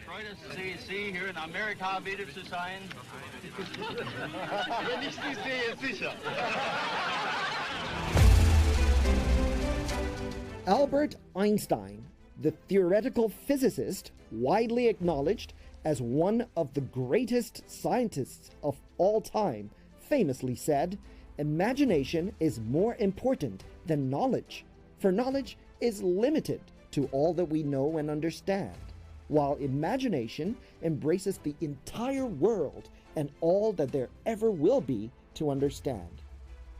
Freut es Sie hier in Amerika wieder zu sein. Wenn ich Sie sehe, sicher. Albert Einstein, the theoretical physicist widely acknowledged as one of the greatest scientists of all time, famously said, "Imagination is more important than knowledge, for knowledge is limited to all that we know and understand, while imagination embraces the entire world and all that there ever will be to understand.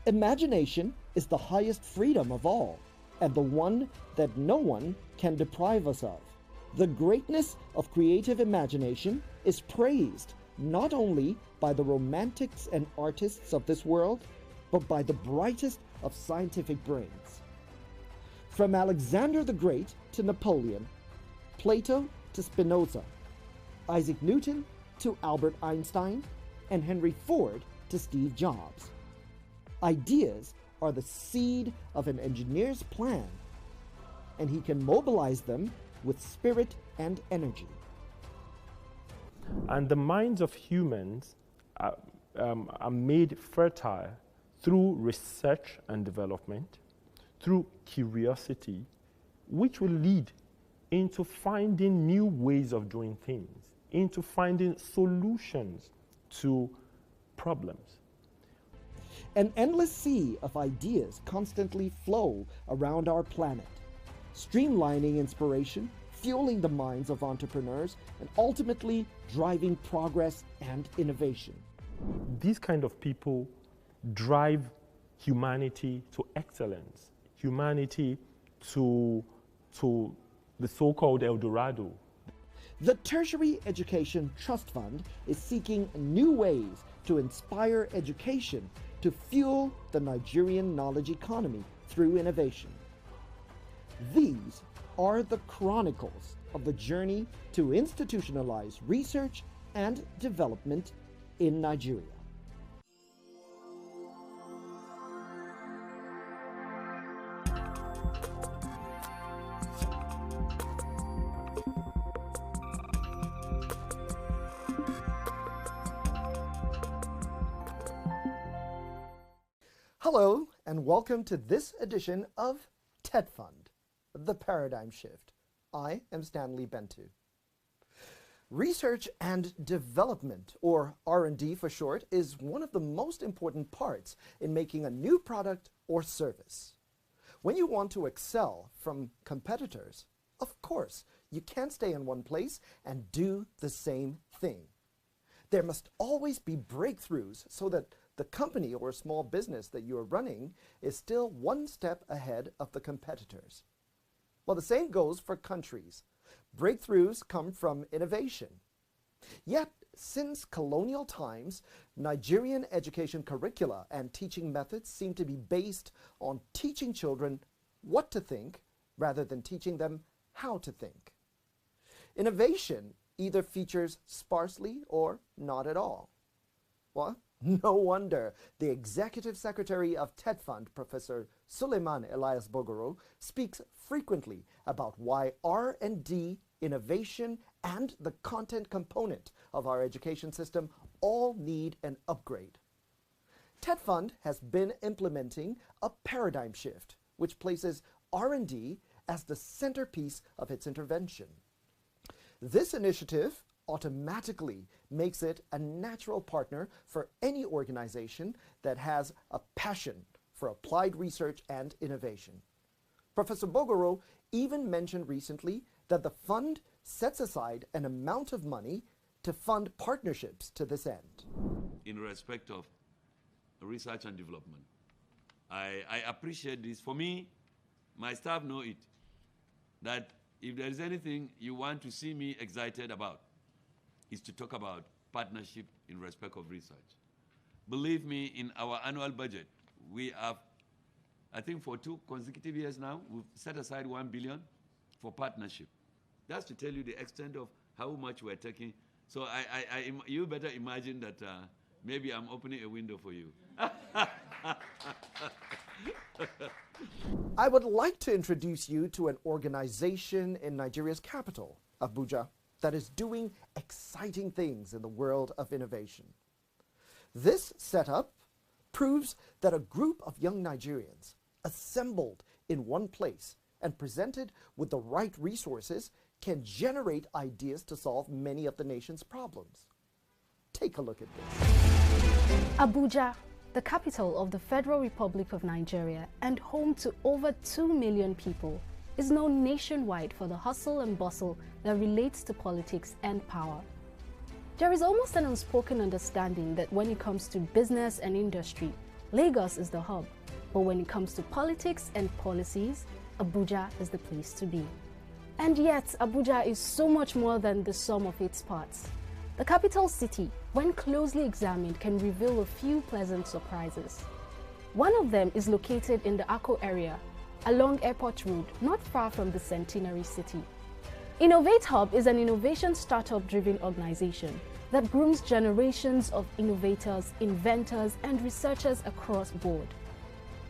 Imagination is the highest freedom of all, and the one that no one can deprive us of. The greatness of creative imagination is praised not only by the romantics and artists of this world, but by the brightest of scientific brains. From Alexander the Great to Napoleon, Plato to Spinoza, Isaac Newton to Albert Einstein, and Henry Ford to Steve Jobs. Ideas are the seed of an engineer's plan, and he can mobilize them with spirit and energy. And the minds of humans are made fertile through research and development, through curiosity, which will lead into finding new ways of doing things, into finding solutions to problems. An endless sea of ideas constantly flow around our planet, streamlining inspiration, fueling the minds of entrepreneurs, and ultimately driving progress and innovation. These kind of people drive humanity to excellence, humanity to the so-called El Dorado. The Tertiary Education Trust Fund is seeking new ways to inspire education to fuel the Nigerian knowledge economy through innovation. These are the chronicles of the journey to institutionalize research and development in Nigeria. Hello, and welcome to this edition of TETFund, The Paradigm Shift. I am Stanley Bentu. Research and development, or R&D for short, is one of the most important parts in making a new product or service. When you want to excel from competitors, of course, you can't stay in one place and do the same thing. There must always be breakthroughs so that the company or small business that you are running is still one step ahead of the competitors. Well, the same goes for countries. Breakthroughs come from innovation. Yet, since colonial times, Nigerian education curricula and teaching methods seem to be based on teaching children what to think rather than teaching them how to think. Innovation either features sparsely or not at all. Well, no wonder the Executive Secretary of TETFund, Professor Suleiman Elias Bogoro, speaks frequently about why R&D, innovation, and the content component of our education system all need an upgrade. TETFund has been implementing a paradigm shift, which places R&D as the centerpiece of its intervention. This initiative automatically makes it a natural partner for any organization that has a passion for applied research and innovation. Professor Bogoro even mentioned recently that the fund sets aside an amount of money to fund partnerships to this end. In respect of research and development, I appreciate this. For me, my staff know it, that if there is anything you want to see me excited about, is to talk about partnership in respect of research. Believe me, in our annual budget, we have, I think for 2 consecutive years now, we've set aside 1 billion for partnership. That's to tell you the extent of how much we're taking. So you better imagine that maybe I'm opening a window for you. I would like to introduce you to an organization in Nigeria's capital, Abuja. that is doing exciting things in the world of innovation. This setup proves that a group of young Nigerians assembled in one place and presented with the right resources can generate ideas to solve many of the nation's problems. Take a look at this. Abuja, the capital of the Federal Republic of Nigeria and home to over 2 million people, is known nationwide for the hustle and bustle that relates to politics and power. There is almost an unspoken understanding that when it comes to business and industry, Lagos is the hub, but when it comes to politics and policies, Abuja is the place to be. And yet, Abuja is so much more than the sum of its parts. The capital city, when closely examined, can reveal a few pleasant surprises. One of them is located in the Akko area, along Airport Road, not far from the Centenary City. Innovate Hub is an innovation startup-driven organization that grooms generations of innovators, inventors, and researchers across board.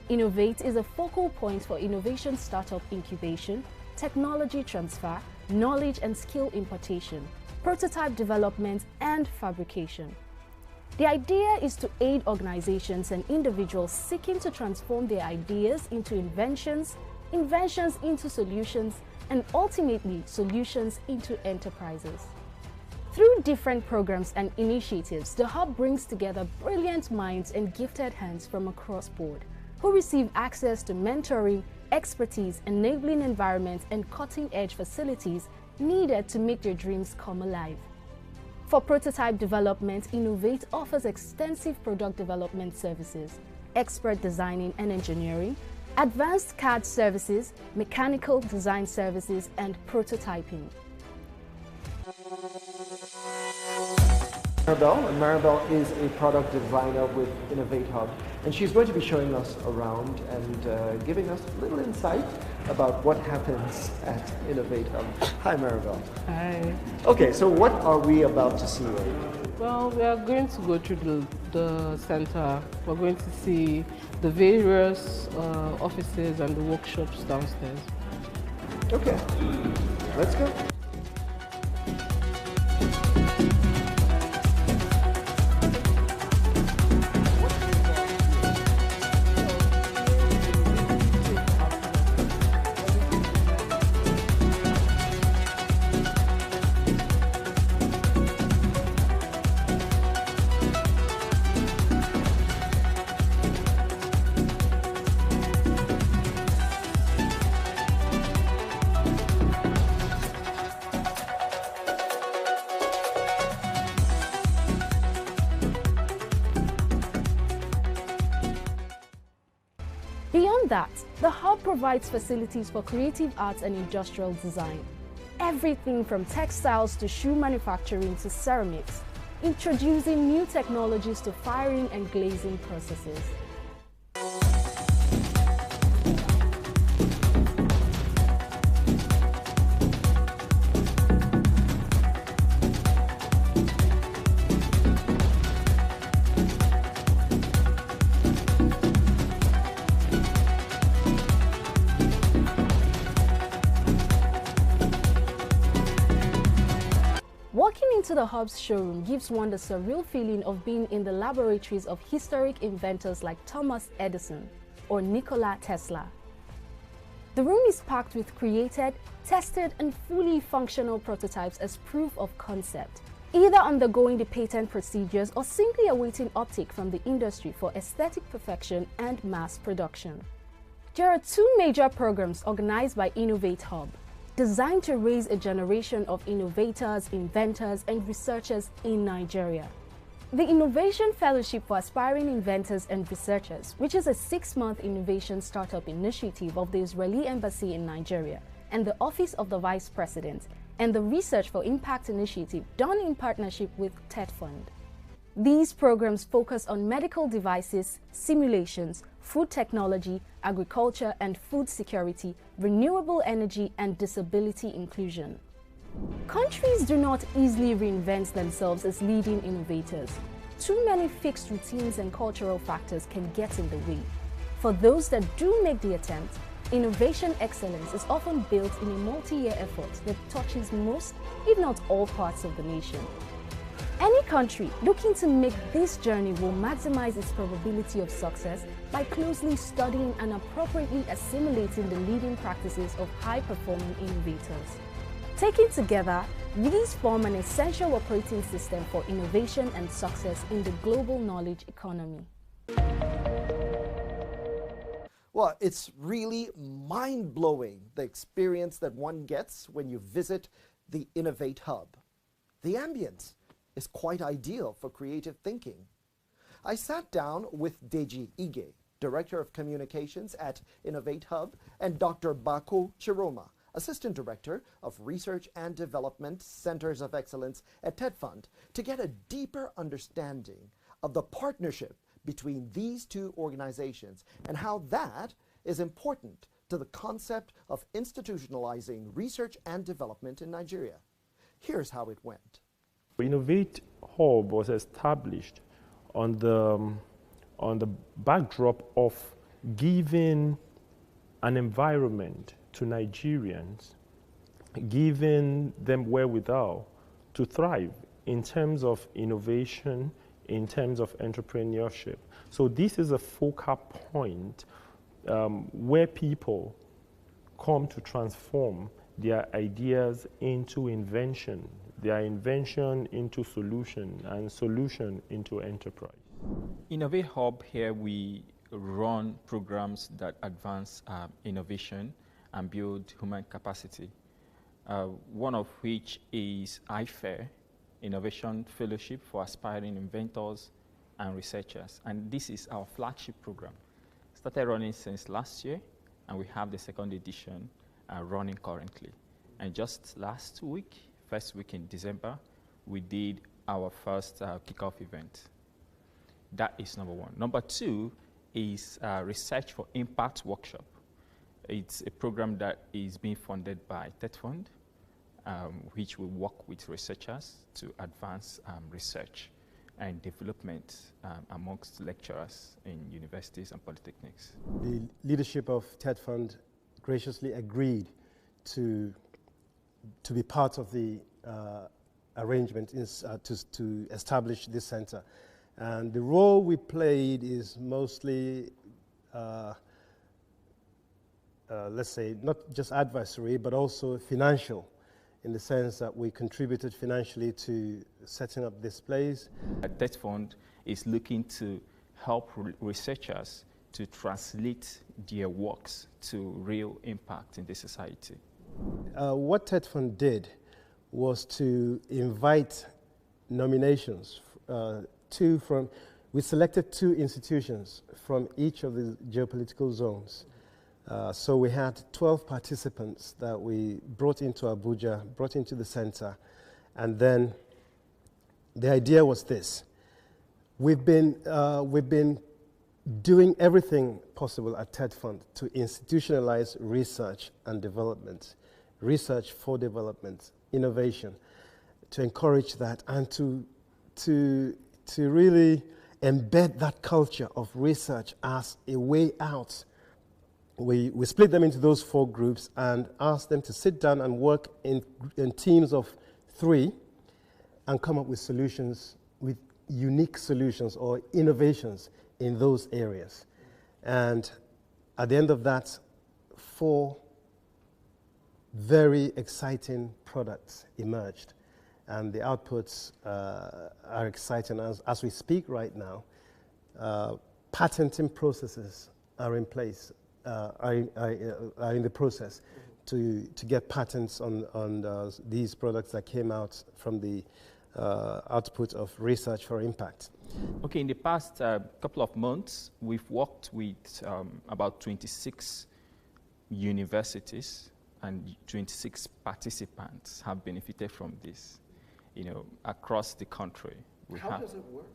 Innovate is a focal point for innovation startup incubation, technology transfer, knowledge and skill importation, prototype development, and fabrication. The idea is to aid organizations and individuals seeking to transform their ideas into inventions, inventions into solutions, and ultimately solutions into enterprises. Through different programs and initiatives, the Hub brings together brilliant minds and gifted hands from across board, who receive access to mentoring, expertise, enabling environments, and cutting-edge facilities needed to make their dreams come alive. For prototype development, Innovate offers extensive product development services, expert designing and engineering, advanced CAD services, mechanical design services, and prototyping. Maribel is a product designer with Innovate Hub, and she's going to be showing us around and giving us a little insight about what happens at Innovate Hub. Hi, Maribel. Hi. Okay, so what are we about to see right now? Well, we are going to go through the center. We're going to see the various offices and the workshops downstairs. Okay, let's go. Beyond that, the Hub provides facilities for creative arts and industrial design. Everything from textiles to shoe manufacturing to ceramics, introducing new technologies to firing and glazing processes. Walking into the Hub's showroom gives one the surreal feeling of being in the laboratories of historic inventors like Thomas Edison or Nikola Tesla. The room is packed with created, tested, and fully functional prototypes as proof of concept, either undergoing the patent procedures or simply awaiting uptake from the industry for aesthetic perfection and mass production. There are two major programs organized by Innovate Hub, designed to raise a generation of innovators, inventors, and researchers in Nigeria. The Innovation Fellowship for Aspiring Inventors and Researchers, which is a 6-month innovation startup initiative of the Israeli Embassy in Nigeria and the Office of the Vice President, and the Research for Impact Initiative done in partnership with TETFund. These programs focus on medical devices, simulations, food technology, agriculture and food security, renewable energy, and disability inclusion. Countries do not easily reinvent themselves as leading innovators. Too many fixed routines and cultural factors can get in the way. For those that do make the attempt, Innovation excellence is often built in a multi-year effort that touches most, if not all, parts of the nation. Any country looking to make this journey will maximize its probability of success by closely studying and appropriately assimilating the leading practices of high-performing innovators. Taken together, these form an essential operating system for innovation and success in the global knowledge economy. Well, it's really mind-blowing, the experience that one gets when you visit the Innovate Hub. The ambience is quite ideal for creative thinking. I sat down with Deji Ige, Director of Communications at Innovate Hub, and Dr. Bako Chiroma, Assistant Director of Research and Development Centers of Excellence at TETFund, to get a deeper understanding of the partnership between these two organizations and how that is important to the concept of institutionalizing research and development in Nigeria. Here's how it went. Innovate Hub was established on the backdrop of giving an environment to Nigerians, giving them wherewithal to thrive in terms of innovation, in terms of entrepreneurship. So this is a focal point where people come to transform their ideas into invention, their invention into solution, and solution into enterprise. Innovate Hub, here we run programs that advance innovation and build human capacity, one of which is IFAIR, Innovation Fellowship for Aspiring Inventors and Researchers. And this is our flagship program. Started running since last year, and we have the second edition running currently. And just last week, first week in December, we did our first kickoff event. That is number one. Number two is Research for Impact Workshop. It's a program that is being funded by TETFund, which will work with researchers to advance research and development amongst lecturers in universities and polytechnics. The leadership of TETFund graciously agreed to be part of the arrangement to establish this center. And the role we played is mostly, let's say, not just advisory, but also financial, in the sense that we contributed financially to setting up this place. TETFund is looking to help researchers to translate their works to real impact in the society. What TETFund did was to invite nominations. We selected 2 institutions from each of the geopolitical zones. So we had 12 participants that we brought into Abuja, brought into the center, and then the idea was this. We've been doing everything possible at TETFund to institutionalize research and development, research for development, innovation, to encourage that and to really embed that culture of research as a way out. We split them into those 4 groups and asked them to sit down and work in teams of 3 and come up with solutions, with unique solutions or innovations in those areas. And at the end of that, 4 very exciting products emerged. And the outputs are exciting as we speak right now. Patenting processes are in place, are in the process to get patents on these products that came out from the output of research for impact. Okay, in the past couple of months, we've worked with about 26 universities, and 26 participants have benefited from this, across the country. How does it work?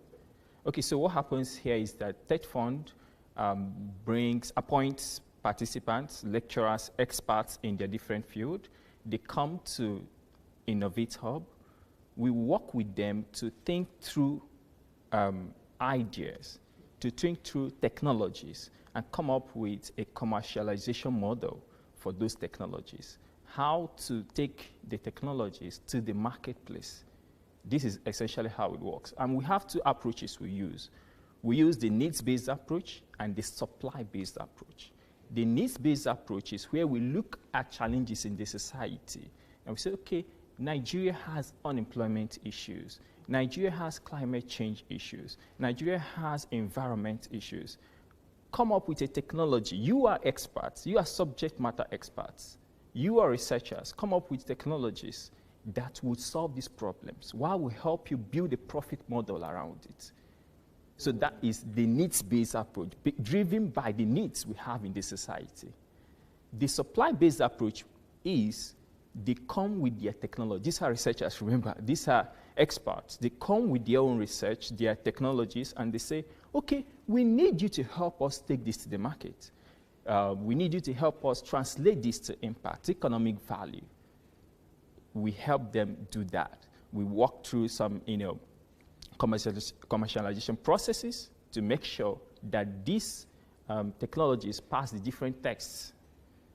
Okay, so what happens here is that TETFund appoints participants, lecturers, experts in their different field. They come to Innovate Hub. We work with them to think through ideas, to think through technologies, and come up with a commercialization model for those technologies. How to take the technologies to the marketplace. This is essentially how it works. And we have two approaches we use. We use the needs-based approach and the supply-based approach. The needs-based approach is where we look at challenges in the society and we say, okay, Nigeria has unemployment issues. Nigeria has climate change issues. Nigeria has environment issues. Come up with a technology. You are experts. You are subject matter experts. You are researchers. Come up with technologies that would solve these problems while we help you build a profit model around it. So that is the needs-based approach, driven by the needs we have in the society. The supply-based approach is they come with their technology. These are researchers, remember, these are experts. They come with their own research, their technologies, and they say, okay, we need you to help us take this to the market. We need you to help us translate this to impact, economic value. We help them do that. We walk through some, commercialization processes to make sure that these technologies pass the different tests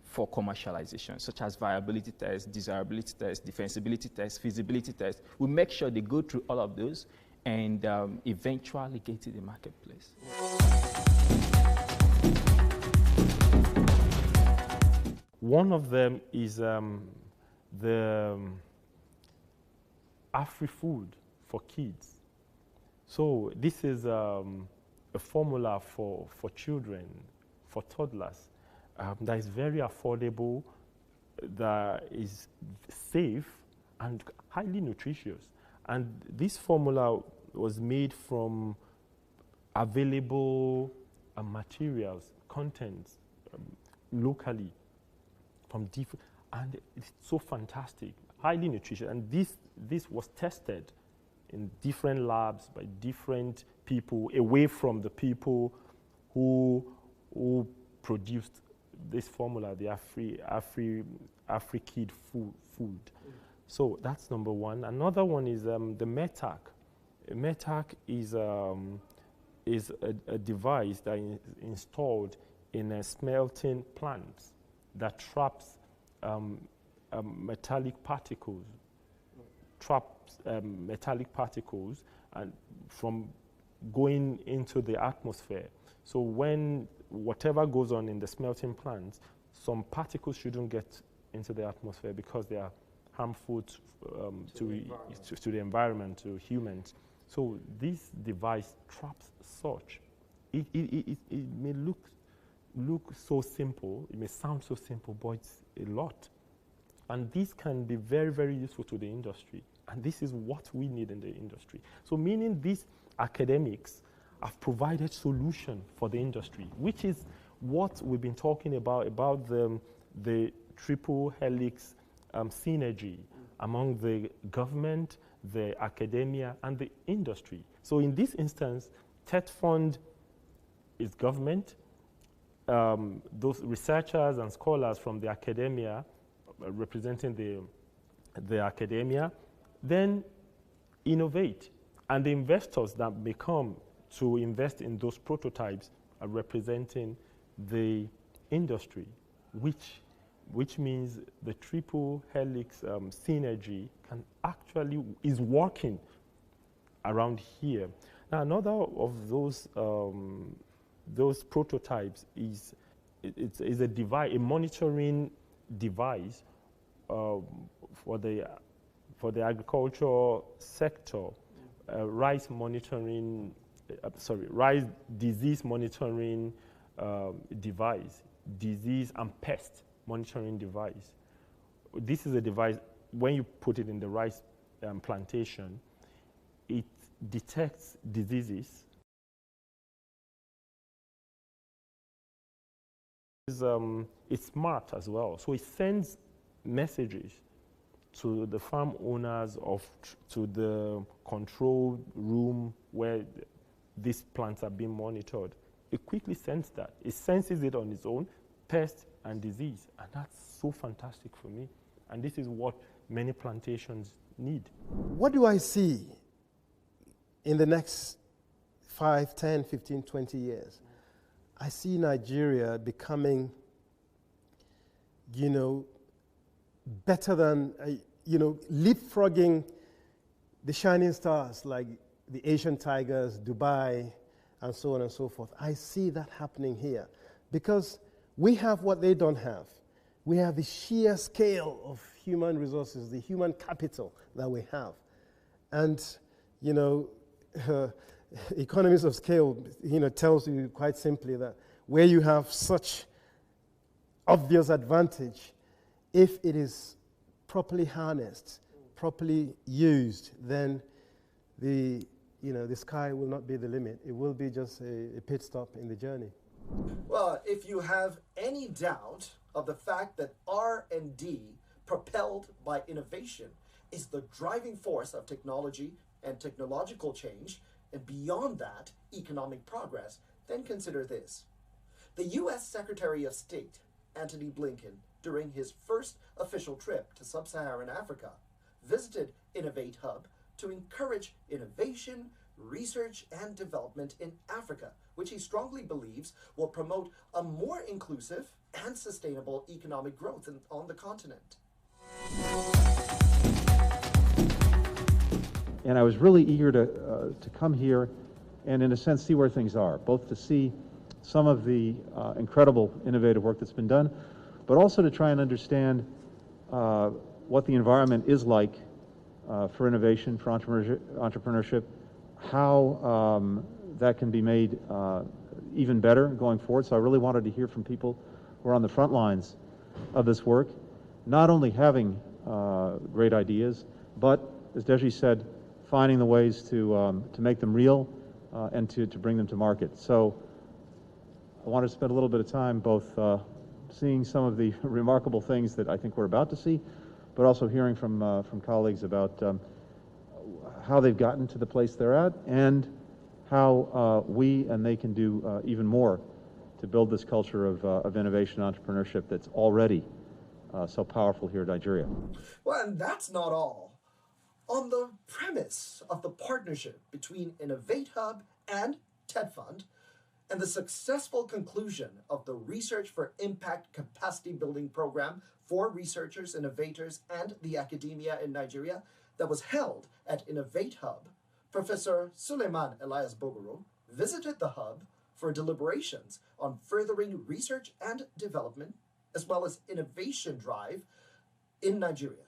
for commercialization, such as viability tests, desirability tests, defensibility tests, feasibility tests. We make sure they go through all of those and eventually get to the marketplace. One of them is the Afri-food for kids. So this is a formula for children, for toddlers, that is very affordable, that is safe and highly nutritious. And this formula was made from available materials, contents, locally, from different, and it's so fantastic, highly nutritious. And this was tested in different labs by different people, away from the people who produced this formula, the Afri-Kid food. So that's number one. Another one is the METAC. METAC is a device that is installed in a smelting plant that traps metallic particles, and from going into the atmosphere. So when whatever goes on in the smelting plants, some particles shouldn't get into the atmosphere because they are harmful to the environment, to humans. So this device traps such. It may look so simple, it may sound so simple, but it's a lot. And this can be very, very useful to the industry. And this is what we need in the industry. So meaning these academics have provided solution for the industry, which is what we've been talking about the triple helix synergy among the government, the academia, and the industry. So in this instance, TETFund is government. Those researchers and scholars from the academia, representing the academia, then innovate. And the investors that may come to invest in those prototypes are representing the industry, which means the triple helix synergy is working around here. Now, another of those prototypes is a monitoring device for the agricultural sector, rice disease monitoring device, disease and pest monitoring device. This is a device, when you put it in the rice plantation, it detects diseases. It's smart as well, so it sends messages to the farm owners to the control room where these plants are being monitored. It quickly sends that. It senses it on its own, pest and disease, and that's so fantastic for me. And this is what many plantations need. What do I see in the next 5, 10, 15, 20 years? I see Nigeria becoming, better than, leapfrogging the shining stars like the Asian tigers, Dubai, and so on and so forth. I see that happening here because we have what they don't have. We have the sheer scale of human resources, the human capital that we have. And, economies of scale, tells you quite simply that where you have such obvious advantage, if it is properly harnessed, properly used, then the sky will not be the limit. It will be just a pit stop in the journey. Well, if you have any doubt of the fact that R&D, propelled by innovation, is the driving force of technology and technological change, and beyond that, economic progress, then consider this. The U.S. Secretary of State, Antony Blinken, during his first official trip to sub-Saharan Africa, visited Innovate Hub to encourage innovation, research, and development in Africa, which he strongly believes will promote a more inclusive and sustainable economic growth on the continent. And I was really eager to come here and, in a sense, see where things are, both to see some of the incredible innovative work that's been done, but also to try and understand what the environment is like for innovation, for entrepreneurship, how that can be made even better going forward. So I really wanted to hear from people who are on the front lines of this work, not only having great ideas, but, as Deji said, finding the ways to make them real and to bring them to market. So I wanted to spend a little bit of time both seeing some of the remarkable things that I think we're about to see, but also hearing from colleagues about how they've gotten to the place they're at and how we and they can do even more to build this culture of innovation and entrepreneurship that's already so powerful here in Nigeria. Well, and that's not all. On the premise of the partnership between Innovate Hub and TETFund, and the successful conclusion of the Research for Impact Capacity Building Program for researchers, innovators, and the academia in Nigeria that was held at Innovate Hub, Professor Suleiman Elias Bogoro visited the hub for deliberations on furthering research and development, as well as innovation drive in Nigeria.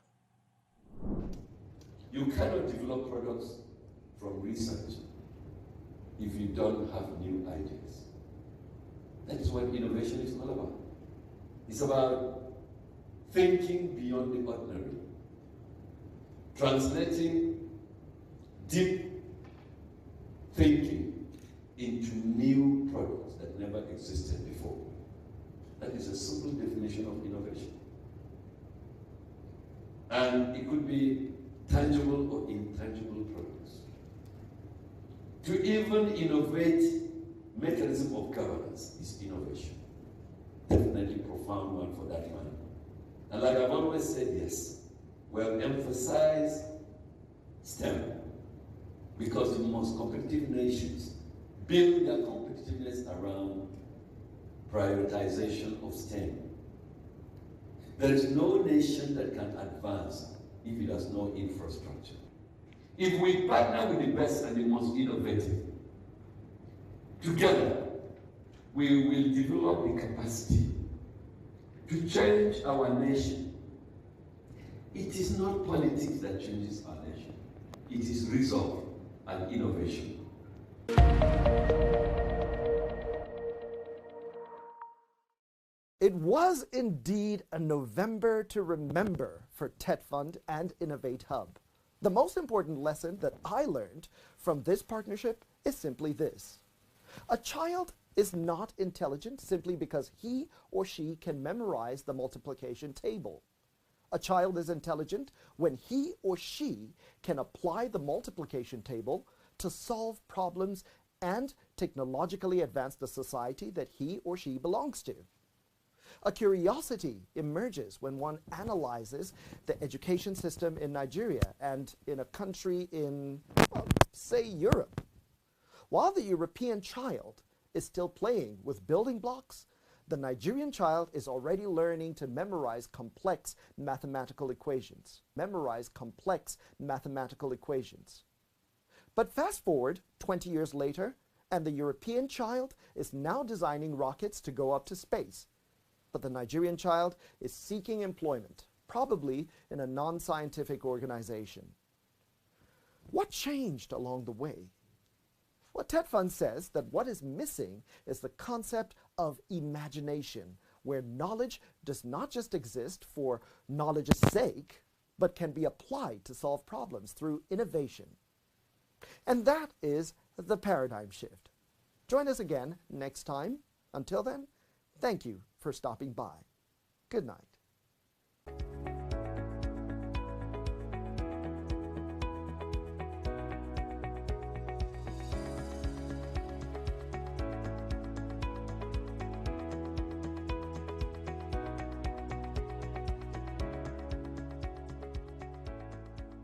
You cannot develop products from research if you don't have new ideas. That is what innovation is all about. It's about thinking beyond the ordinary, translating deep thinking into new products that never existed before. That is a simple definition of innovation. And it could be tangible or intangible products. To even innovate mechanism of governance is innovation. Definitely profound one for that matter. And like I've always said, yes, we have emphasized STEM because the most competitive nations build their competitiveness around prioritization of STEM. There is no nation that can advance if it has no infrastructure. If we partner with the best and the most innovative, together we will develop the capacity to change our nation. It is not politics that changes our nation. It is resolve and innovation. It was indeed a November to remember for TETFund and Innovate Hub. The most important lesson that I learned from this partnership is simply this. A child is not intelligent simply because he or she can memorize the multiplication table. A child is intelligent when he or she can apply the multiplication table to solve problems and technologically advance the society that he or she belongs to. A curiosity emerges when one analyzes the education system in Nigeria and in a country in, well, say, Europe. While the European child is still playing with building blocks, the Nigerian child is already learning to memorize complex mathematical equations. Memorize complex mathematical equations. But fast forward 20 years later, and the European child is now designing rockets to go up to space. But the Nigerian child is seeking employment, probably in a non-scientific organization. What changed along the way? Well, TETFund says that what is missing is the concept of imagination, where knowledge does not just exist for knowledge's sake, but can be applied to solve problems through innovation. And that is the paradigm shift. Join us again next time. Until then, thank you for stopping by. Good night.